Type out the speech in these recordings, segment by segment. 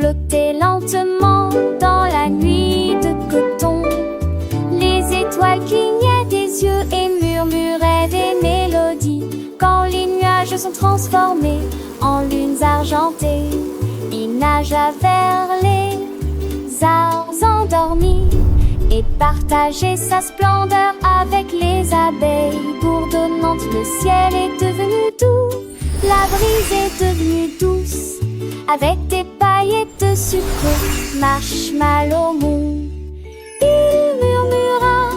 flottait lentement dans la nuit de coton. Les étoiles clignaient des yeux et murmuraient des mélodies. Quand les nuages sont transformés en lunes argentées, il nagea vers les arbres endormis et partageait sa splendeur avec les abeilles bourdonnantes. Le ciel est devenu doux, la brise est devenue douce, avec des paillettes de sucre, marshmallow mou. Il murmura,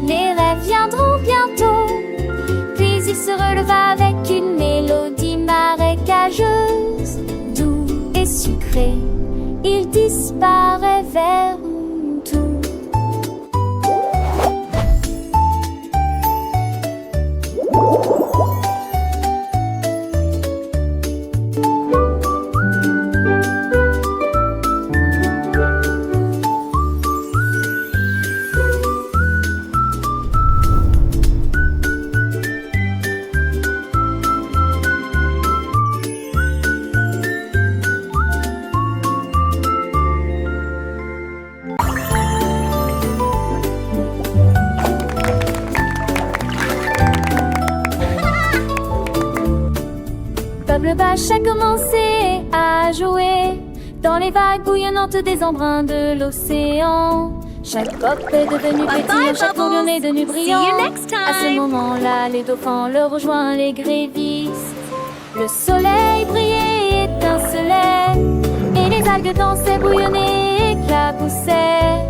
les rêves viendront bientôt. Puis il se releva avec une mélodie marécageuse, doux et sucré. Il disparaît vers tout. Le bâche a commencé à jouer dans les vagues bouillonnantes des embruns de l'océan. Chaque pop est devenu pétillant, chaque tourbillon est devenu brillant. À ce moment-là, les dauphins le rejoignent, les grévistes. Le soleil brillait, étincelait, et les algues dansaient, bouillonnaient, éclaboussaient.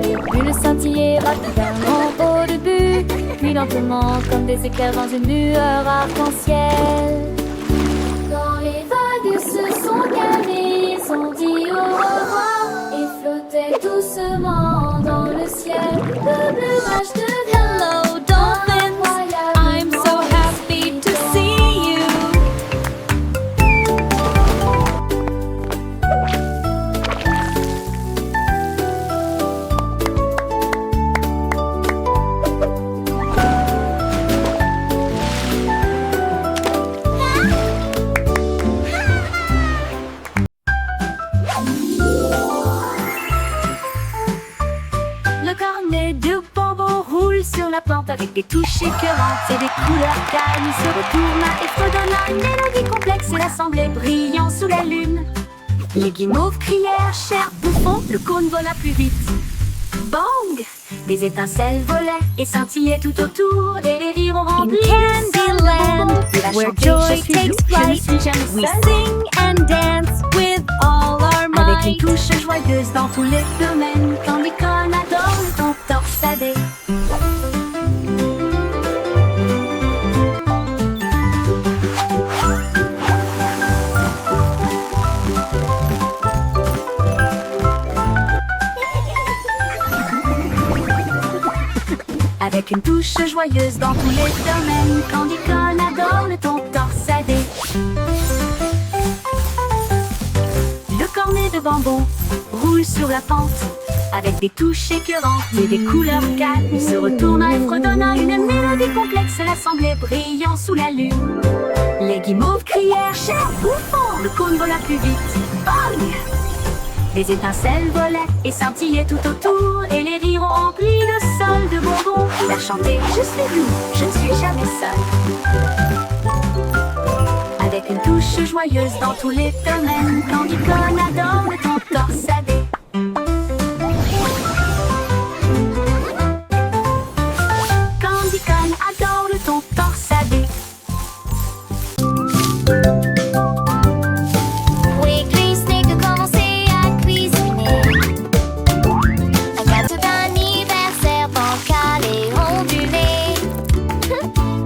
Les bulles scintillaient rapidement au début, puis lentement comme des éclairs dans une lueur arc-en-ciel. Quand les vagues se sont calmées, ils ont dit au revoir et flottaient doucement dans le ciel. Le plumage devient Hello, dolphins. I'm so happy to see you. Le cornet de bonbons roule sur la pente avec des touches écœurantes et des couleurs calmes. Il se retourna et fredonna une mélodie complexe et l'assemblée brillant sous la lune. Les guimauves crièrent, cher bouffon, le cône vola plus vite. Bang! Des étincelles volaient et scintillaient tout autour et les rires ont rempli In Candyland, where joy takes flight, we sing and dance with all our avec une might. touche joyeuse dans tous les domaines. Candy Corn adore le ton torsadé. Avec une touche joyeuse dans tous les domaines, Candy Corn adore le ton torsadé. Le cornet de bonbons roule sur la pente avec des touches écœurantes et des couleurs calmes. Il se retourna et fredonna une mélodie complexe, l'assemblée brillant sous la lune. Les guimauves crièrent, cher bouffon, le cône vola plus vite. Bang! Des étincelles volaient et scintillaient tout autour, et les rires ont rempli le sol de bonbons. Il a chanté, je suis doux, je ne suis jamais seul. Avec une touche joyeuse dans tous les domaines, Candy Corn adore le ton torsadé. Candy Corn adore le ton torsadé. Weekly Snake a commencé à cuisiner un gâteau d'anniversaire bancal et ondulé.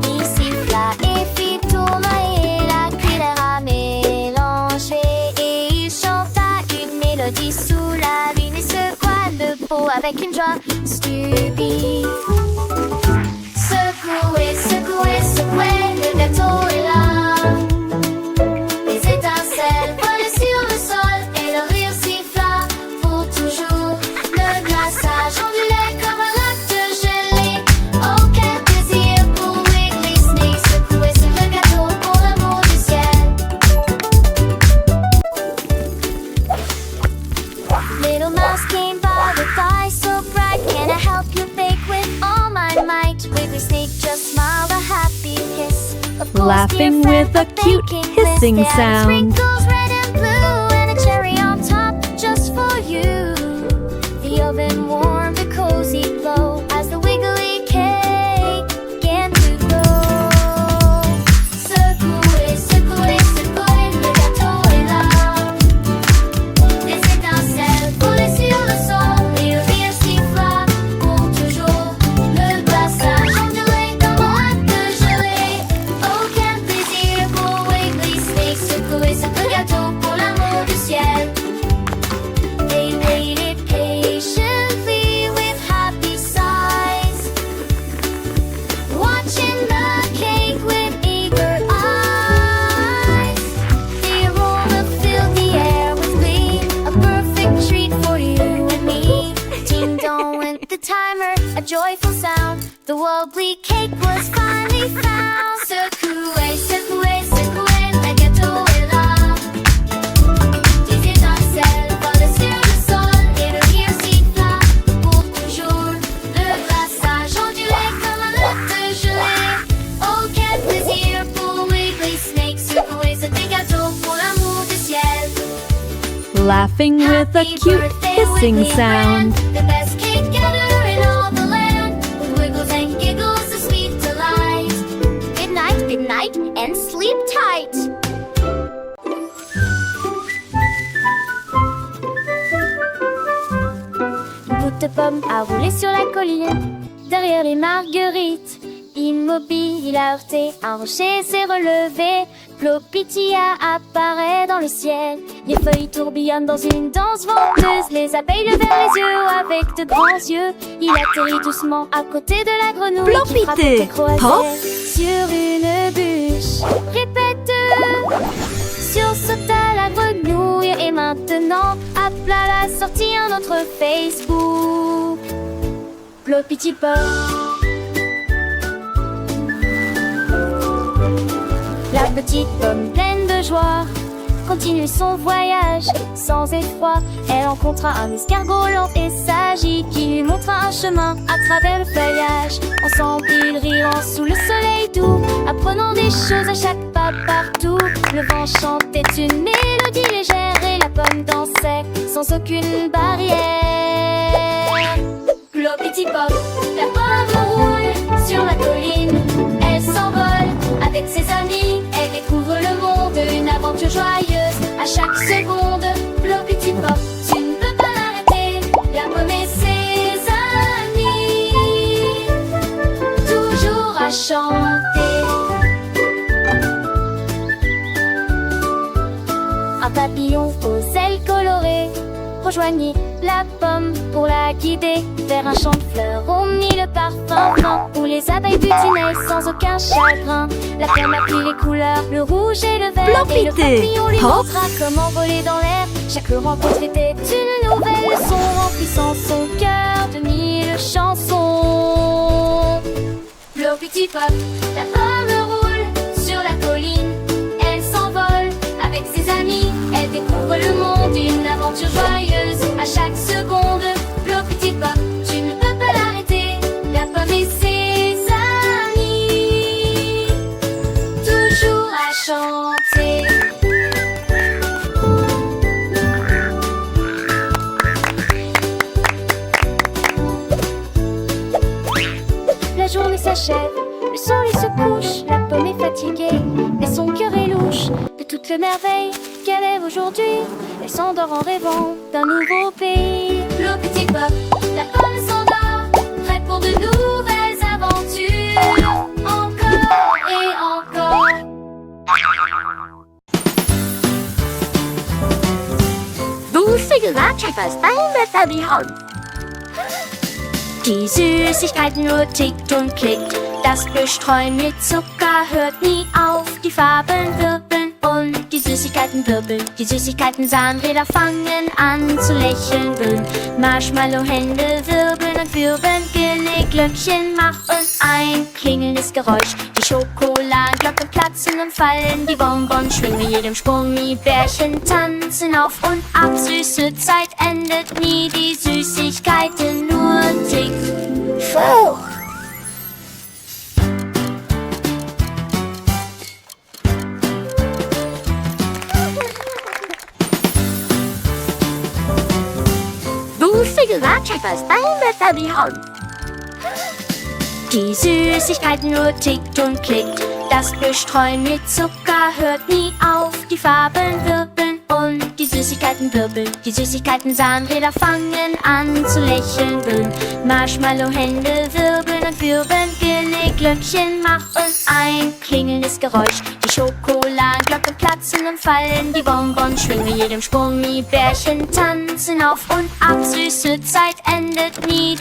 Il siffla et fit tournoyer la cuillère à mélanger, et il chanta une mélodie sous la lune et secoua le pot avec une joie stupide. Secouez, secouez, secouez, le gâteau est là. Les étincelles volaient sur le sol et le rire siffla pour toujours. Le glaçage ondulait comme un lac de gelée. Oh, quel plaisir pour Wiggly Snake. Secouer sur le gâteau pour l'amour du ciel. laughing dear with a friend, cute baking hissing list and sound. sprinkles red and blue and a cherry on top just for you. The oven warmed a cozy glow as the wiggly cake began to glow. Secouez, secouez, secouez, le gâteau est là. Des étincelles volées sur le sol et le rire siffla pour toujours. Le glaçage ondulé comme un lac de gelée. Oh, quel plaisir pour Wiggly Snake. Secouez ce gâteau pour l'amour du ciel. They waited patiently with happy sighs, watching the cake with eager eyes. The aroma filled the air with glee, a perfect treat for you and me. Ding dong went the timer, a joyful sound. The wobbly cake was finally found. Secouez, secouez, secouez, le gâteau est là. Des étincelles volent sur le sol et le rire siffla pour toujours. Le glaçage ondulé comme un lac de gelée. Oh, quel plaisir pour Wiggly Snake. Secouer ce gâteau pour l'amour du ciel. Laughing with a Happy cute birthday, hissing Wiggly sound. friend. The best cake gatherer in all the land. With wiggles and giggles, a sweet delight. Good night, good night, and sleep tight. Une bout de pomme a roulé sur la colline. Derrière les marguerites, immobile, il a heurté, un rocher s'est relevé. Plopitia apparaît dans le ciel. Les feuilles tourbillonnent dans une danse venteuse. Les abeilles levèrent les yeux avec de grands yeux. Il atterrit doucement à côté de la grenouille qui frappe Plopité, des croisées hop. sur une bûche. Répète. Sursauta la grenouille et maintenant à plat la sortie un autre Facebook. Plopiti pop. La petite pomme pleine de joie continue son voyage sans effroi. Elle rencontra un escargot lent et sage qui lui montra un chemin à travers le feuillage. Ensemble ils riront sous le soleil doux, apprenant des choses à chaque pas partout. Le vent chantait une mélodie légère et la pomme dansait sans aucune barrière. Plopiti pop, la pomme roule sur la colline. Elle s'envole avec ses amis. Elle découvre le monde, une aventure joyeuse à chaque seconde. Plopiti pop, tu ne peux pas l'arrêter. La pomme et ses amis, toujours à chanter. Un papillon aux ailes colorées rejoignit la pomme pour la guider vers un champ de fleurs. On mit le parfum fin où les abeilles butinaient sans aucun chagrin. La pomme apprit les couleurs, le rouge et le vert. Et le papillon lui Hop. montra comment voler dans l'air. Chaque rencontre était une nouvelle leçon, remplissant son cœur de mille chansons. Plopiti pop, la pomme roule sur la colline. Elle s'envole avec ses amis. Elle découvre le monde, une aventure joyeuse à chaque seconde. Plopiti pop, tu ne peux pas l'arrêter. La pomme et ses amis, toujours à chanter. La journée s'achève, le soleil se couche, la pomme est fatiguée, mais son cœur est louche de toutes les merveilles qu'elle rêve aujourd'hui. Elle s'endort en rêvant d'un nouveau pays. Plopiti pop, la pomme s'endort, prête pour de nouvelles aventures. Encore et encore. Du Süßigkeiten Babyhund. Die Süßigkeiten nur tickt und klickt. Das Bestreuen mit Zucker hört nie auf. Die Farben wirbeln und die Süßigkeiten wirbeln. Die Süßigkeiten Zahnräder fangen an zu lächeln. Böen. Marshmallow-Hände wirbeln und wirbeln. Glöckchen machen ein klingelndes Geräusch. Die Schokoladenglocken platzen und fallen. Die Bonbons schwingen mit jedem Sprung. Die Bärchen tanzen auf und ab. Süße Zeit endet nie. Die Süßigkeiten nur ticken. lustige Ratschläge aus deinem Wetterbehauen. Die Süßigkeitenuhr tickt und klickt. Das Bestreuen mit Zucker hört nie auf. Die Farben wirbeln und die Süßigkeiten wirbeln. Die Süßigkeiten-Zahnräder fangen an zu lächeln. Marshmallow-Hände wirbeln und wirbeln. Glöckchen machen ein klingelndes Geräusch. Die Schokoladenglocken platzen und fallen. Die Bonbons schwingen mit jedem Sprung. Die Bärchen tanzen auf und ab. Süße Zeit endet nie.